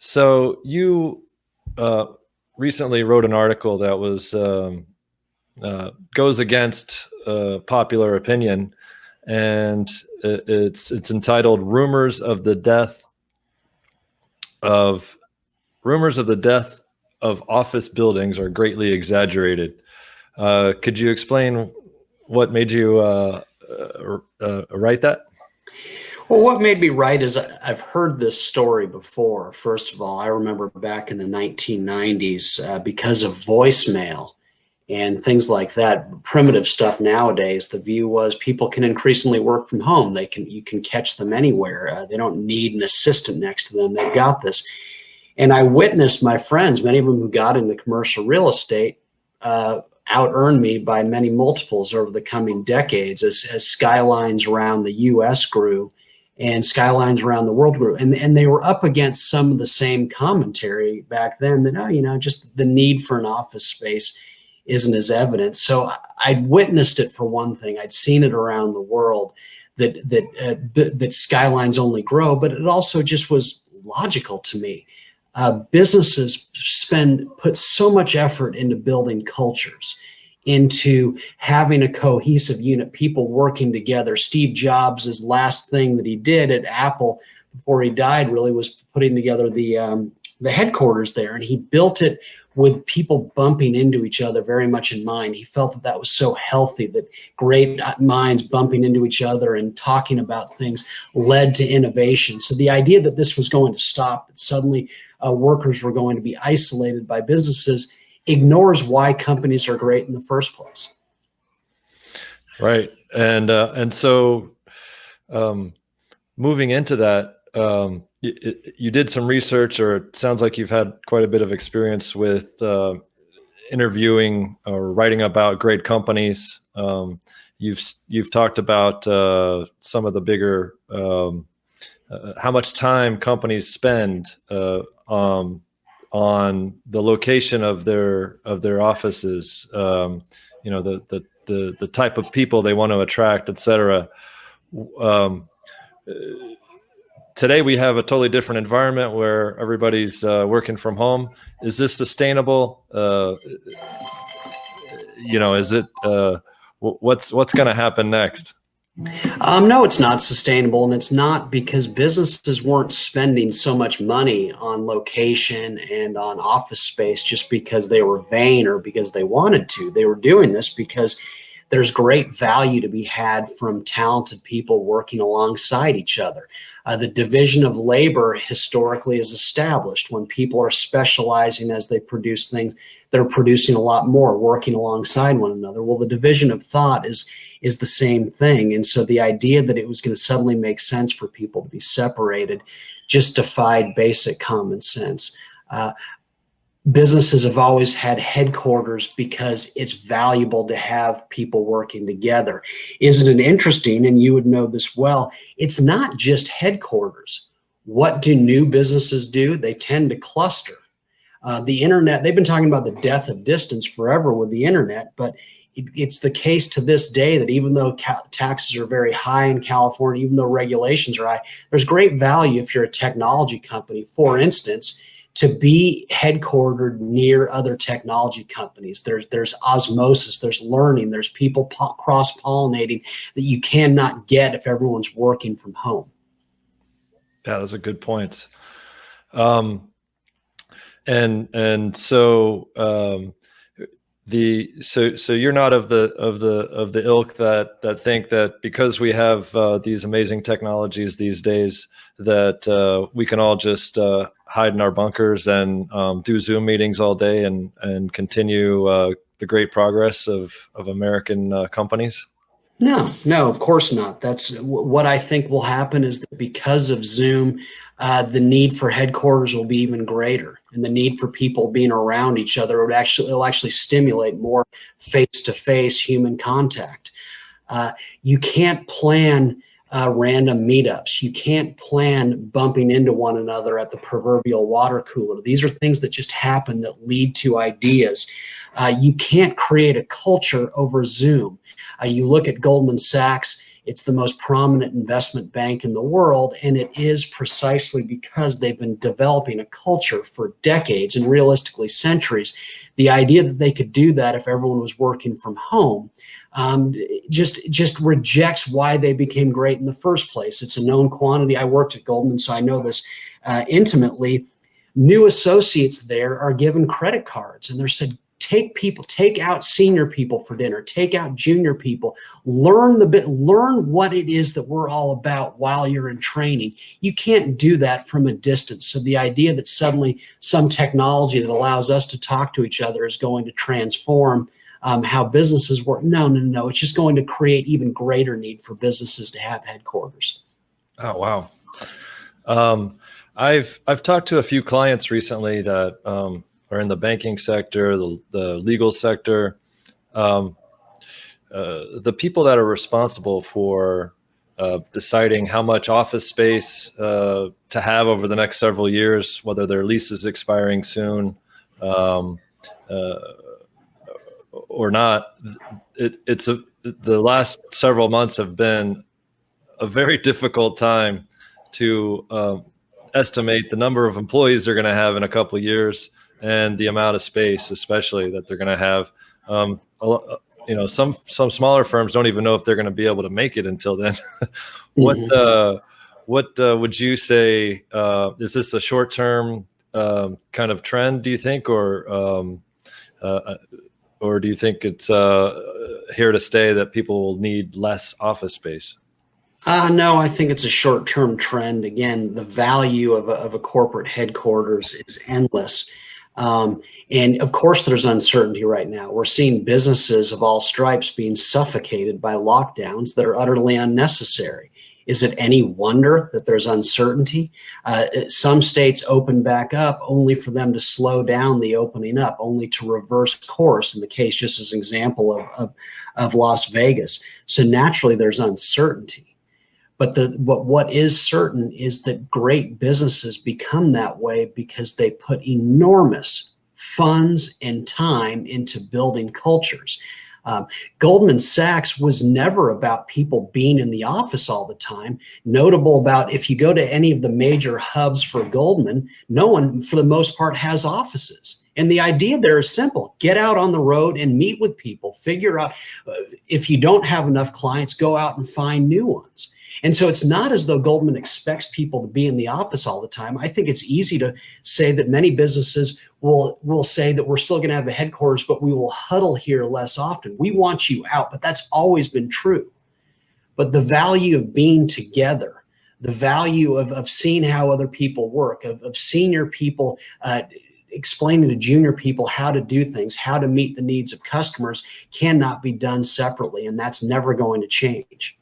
So you recently wrote an article that was goes against popular opinion, and it's entitled Rumors of the Death of Office Buildings Are Greatly Exaggerated." Could you explain what made you write that? Well, what made me write is I've heard this story before. First of all, I remember back in the 1990s, because of voicemail and things like that, primitive stuff nowadays, the view was people can increasingly work from home. You can catch them anywhere. They don't need an assistant next to them. They've got this. And I witnessed my friends, many of them who got into commercial real estate, out-earned me by many multiples over the coming decades as skylines around the U.S. grew and skylines around the world grew. And they were up against some of the same commentary back then that, just the need for an office space isn't as evident. So I'd witnessed it for one thing. I'd seen it around the world that skylines only grow, but it also just was logical to me. Businesses put so much effort into building cultures, into having a cohesive unit, people working together. Steve Jobs' last thing that he did at Apple before he died really was putting together the headquarters there, and he built it with people bumping into each other very much in mind. He felt that was so healthy, that great minds bumping into each other and talking about things led to innovation. So the idea that this was going to stop, that suddenly workers were going to be isolated by businesses, ignores why companies are great in the first place. Right. And so moving into that, you did some research, or it sounds like you've had quite a bit of experience with interviewing or writing about great companies. You've talked about some of the bigger, how much time companies spend on the location of their offices, the type of people they want to attract, et cetera. Today we have a totally different environment where everybody's working from home. Is this sustainable? Is it what's going to happen next? No, it's not sustainable, and it's not because businesses weren't spending so much money on location and on office space just because they were vain or because they wanted to. They were doing this because there's great value to be had from talented people working alongside each other. The division of labor historically is established. When people are specializing as they produce things, they're producing a lot more, working alongside one another. Well, the division of thought is the same thing. And so the idea that it was going to suddenly make sense for people to be separated just defied basic common sense. Businesses have always had headquarters because it's valuable to have people working together. Isn't it interesting? And you would know this well. It's not just headquarters. What do new businesses do? They tend to cluster. The internet, they've been talking about the death of distance forever with the internet, but it's the case to this day that even though taxes are very high in California, even though regulations are high, there's great value if you're a technology company, for instance, to be headquartered near other technology companies. There's osmosis, there's learning, there's people cross-pollinating that you cannot get if everyone's working from home. Yeah, those are good points. So you're not of the ilk that think that because we have these amazing technologies these days that we can all just hide in our bunkers and do Zoom meetings all day and continue the great progress of American companies? No, of course not. That's what I think will happen, is that because of Zoom, the need for headquarters will be even greater, and the need for people being around each other it'll actually stimulate more face-to-face human contact. You can't plan random meetups. You can't plan bumping into one another at the proverbial water cooler. These are things that just happen that lead to ideas. You can't create a culture over Zoom. You look at Goldman Sachs, It's the most prominent investment bank in the world, and it is precisely because they've been developing a culture for decades and realistically centuries. The idea that they could do that if everyone was working from home just rejects why they became great in the first place. It's a known quantity. I worked at Goldman, so I know this intimately. New associates there are given credit cards, and they're said, take out senior people for dinner, take out junior people, learn what it is that we're all about while you're in training. You can't do that from a distance. So the idea that suddenly some technology that allows us to talk to each other is going to transform how businesses work. No. It's just going to create even greater need for businesses to have headquarters. Oh, wow. I've talked to a few clients recently that are in the banking sector, the legal sector. The people that are responsible for deciding how much office space to have over the next several years, whether their lease is expiring soon or not, the last several months have been a very difficult time to estimate the number of employees they're going to have in a couple of years and the amount of space, especially, that they're going to have. Some smaller firms don't even know if they're going to be able to make it until then. What would you say? Is this a short-term kind of trend, do you think, or do you think it's here to stay, that people will need less office space? No, I think it's a short-term trend. Again, the value of a corporate headquarters is endless. And of course, there's uncertainty right now. We're seeing businesses of all stripes being suffocated by lockdowns that are utterly unnecessary. Is it any wonder that there's uncertainty? Some states open back up only for them to slow down the opening up, only to reverse course, in the case, just as an example, of Las Vegas. So naturally, there's uncertainty. But what is certain is that great businesses become that way because they put enormous funds and time into building cultures. Goldman Sachs was never about people being in the office all the time. Notable about, if you go to any of the major hubs for Goldman, no one, for the most part, has offices. And the idea there is simple. Get out on the road and meet with people. Figure out, if you don't have enough clients, go out and find new ones. And so it's not as though Goldman expects people to be in the office all the time. I think it's easy to say that many businesses will say that we're still going to have a headquarters, but we will huddle here less often. We want you out, but that's always been true. But the value of being together, the value of seeing how other people work, of senior people explaining to junior people how to do things, how to meet the needs of customers, cannot be done separately, and that's never going to change.